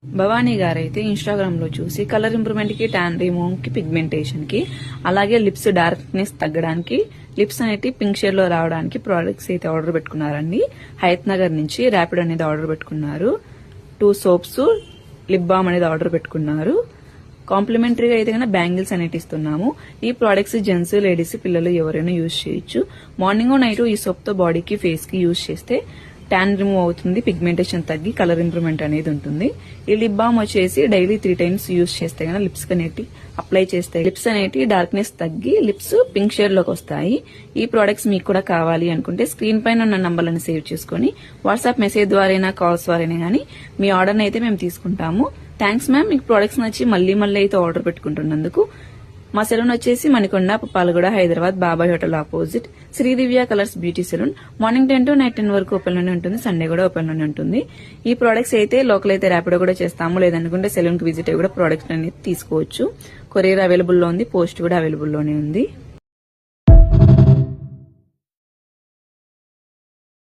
Bhavani గారైతే Instagram లో చూసి colour improvement కి, ట్యాన్ రిమూవ్ కి, పిగ్మెంటేషన్ కి, అలాగే లిప్స్ డార్క్నెస్ తగ్గడానికి, లిప్స్ అనేది పింక్ షేడ్ లో రావడానికి ప్రోడక్ట్స్ అయితే ఆర్డర్ పెట్టుకున్నారండి. హయత్ నగర్ నుంచి ర్యాపిడ్ అనేది ఆర్డర్ పెట్టుకున్నారు. 2 సోప్స్, లిప్ బామ్ అనేది ఆర్డర్ పెట్టుకున్నారు. కాంప్లిమెంటరీగా అయితే కన్నా బ్యాంగిల్స్ అనేవి ఇస్తున్నాము. ఈ ప్రోడక్ట్స్ జెంట్స్, లేడీస్, పిల్లలు ఎవరైనా యూజ్ చేయొచ్చు. మార్నింగ్ నైట్ ఈ సోప్ తో బాడీకి, ఫేస్ కి యూజ్ చేస్తే ట్యాన్ రిమూవ్ అవుతుంది, పిగ్మెంటేషన్ తగ్గి కలర్ ఇంప్రూవ్మెంట్ అనేది ఉంటుంది. ఈ లిప్ బామ్ వచ్చేసి డైలీ 3 టైమ్స్ యూజ్ చేస్తే కన్నా లిప్స్ అనేటి అప్లై చేస్తే లిప్స్ అనేటి డార్క్నెస్ తగ్గి లిప్స్ పింక్ షేడ్ లోకి వస్తాయి. ఈ ప్రోడక్ట్స్ మీకు కూడా కావాలి అనుకుంటే స్క్రీన్ పైన ఉన్న నంబర్లను సేవ్ చేసుకుని వాట్సాప్ మెసేజ్ ద్వారా, కాల్స్ ద్వారా గానీ మీ ఆర్డర్ అయితే మేము తీసుకుంటాము. థ్యాంక్స్ మ్యామ్, మీకు ప్రోడక్ట్స్ నచ్చి మళ్ళీ అయితే ఆర్డర్ పెట్టుకుంటున్నందుకు. మా సెలూన్ వచ్చేసి Manikonda, Palaguda, Hyderabad, Babai hotel opposite Shri Divya colours beauty salon. Morning 10 to night 10 వరకు ఓపెన్ లోనే ఉంటుంది. సండే కూడా ఓపెన్ లోనే ఉంటుంది. ఈ ప్రోడక్ట్స్ అయితే లోకల్ అయితే ర్యాపిడో కూడా చేస్తాము, లేదనుకుంటే సెలూన్ కి విజిట్ అయ్యి కూడా ప్రోడక్ట్స్ అనేది తీసుకోవచ్చు. కొరియర్ అవైలబుల్ లో ఉంది, పోస్ట్ కూడా అవైలబుల్ లోనే ఉంది.